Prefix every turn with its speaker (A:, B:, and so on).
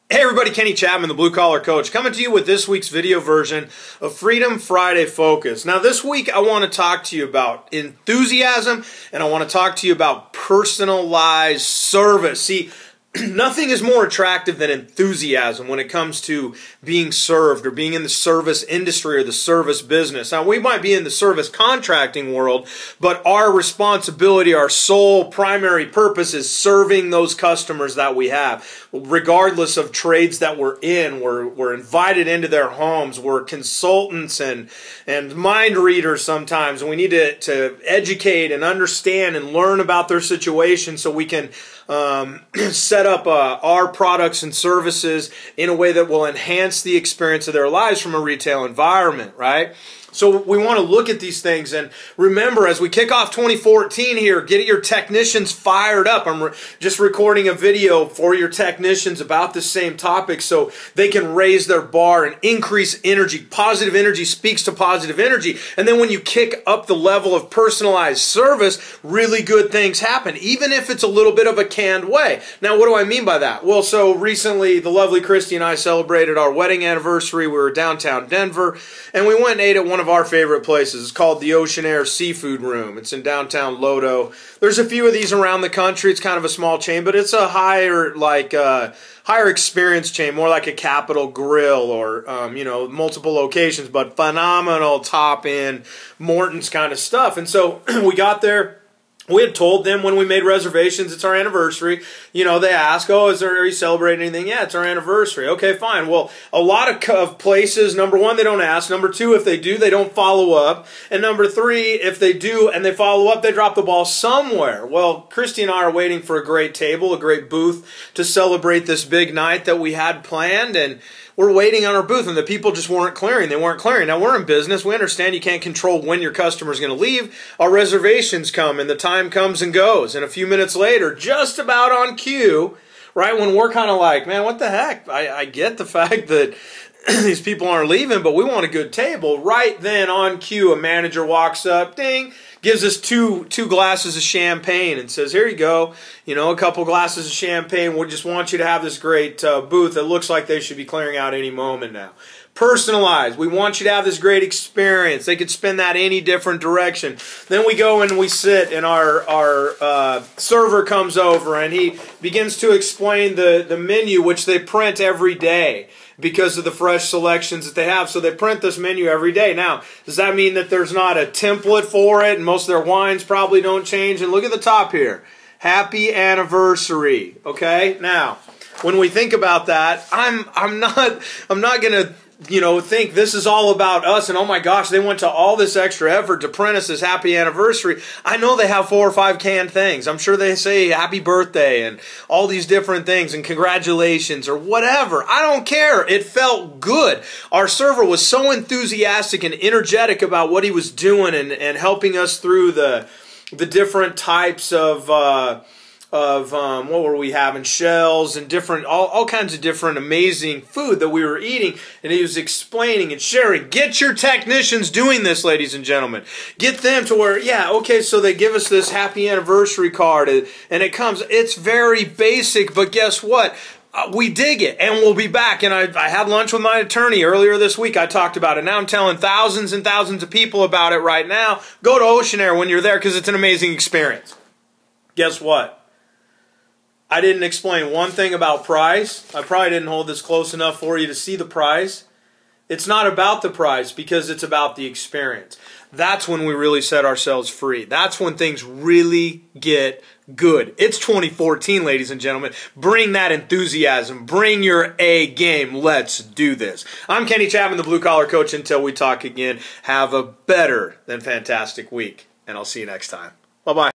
A: Hey everybody, Kenny Chapman, the Blue Collar Coach, coming to you with this week's video version of Freedom Friday Focus. Now this week I want to talk to you about enthusiasm and I want to talk to you about personalized service. See, nothing is more attractive than enthusiasm when it comes to being served or being in the service industry or the service business. Now, we might be in the service contracting world, but our responsibility, our sole primary purpose is serving those customers that we have. Regardless of trades that we're in, we're invited into their homes. We're consultants and mind readers sometimes, and we need to educate and understand and learn about their situation so we can set up our products and services in a way that will enhance the experience of their lives from a retail environment, right? So we want to look at these things and remember, as we kick off 2014 here, get your technicians fired up. I'm just recording a video for your technicians about the same topic so they can raise their bar and increase energy. Positive energy speaks to positive energy. And then when you kick up the level of personalized service, really good things happen, even if it's a little bit of a canned way. Now, what do I mean by that? Well, so recently the lovely Christy and I celebrated our wedding anniversary. We were downtown Denver, and we went and ate at one of our favorite places. It's called the Ocean Air Seafood Room. It's in downtown Lodo. There's a few of these around the country. It's kind of a small chain, but it's a higher experience chain, more like a Capital Grill or multiple locations, but phenomenal top-end Morton's kind of stuff. And so we got there. We had told them when we made reservations, it's our anniversary. You know, they ask, oh, are you celebrating anything? Yeah, it's our anniversary. Okay, fine. Well, a lot of places, number one, they don't ask. Number two, if they do, they don't follow up. And number three, if they do and they follow up, they drop the ball somewhere. Well, Christy and I are waiting for a great table, a great booth to celebrate this big night that we had planned, and we're waiting on our booth, and the people just weren't clearing. They weren't clearing. Now, we're in business. We understand you can't control when your customer's going to leave. Our reservations come, and the time comes and goes. And a few minutes later, just about on cue, right, when we're kind of like, man, what the heck? I get the fact that these people aren't leaving, but we want a good table. Right then, on cue, a manager walks up, ding, gives us two glasses of champagne and says, here you go, a couple glasses of champagne. We just want you to have this great booth. It looks like they should be clearing out any moment now. Personalized. We want you to have this great experience. They could spin that any different direction. Then we go and we sit, and our server comes over, and he begins to explain the menu, which they print every day because of the fresh selections that they have. So they print this menu every day. Now, does that mean that there's not a template for it, and most of their wines probably don't change? And look at the top here. Happy anniversary. Okay? Now, when we think about that, I'm not going to think this is all about us and oh my gosh, they went to all this extra effort to print us this happy anniversary. I know they have 4 or 5 canned things. I'm sure they say happy birthday and all these different things and congratulations or whatever. I don't care. It felt good. Our server was so enthusiastic and energetic about what he was doing and helping us through the different types of what were we having, shells and different, all kinds of different amazing food that we were eating, and he was explaining and sharing. Get your technicians doing this, ladies and gentlemen. Get them to where, yeah, okay, so they give us this happy anniversary card, and it comes, it's very basic, but guess what? We dig it, and we'll be back. And I had lunch with my attorney earlier this week. I talked about it. Now I'm telling thousands and thousands of people about it right now. Go to Ocean Air when you're there because it's an amazing experience. Guess what? I didn't explain one thing about price. I probably didn't hold this close enough for you to see the price. It's not about the price because it's about the experience. That's when we really set ourselves free. That's when things really get good. It's 2014, ladies and gentlemen. Bring that enthusiasm. Bring your A game. Let's do this. I'm Kenny Chapman, the Blue Collar Coach. Until we talk again, have a better than fantastic week, and I'll see you next time. Bye-bye.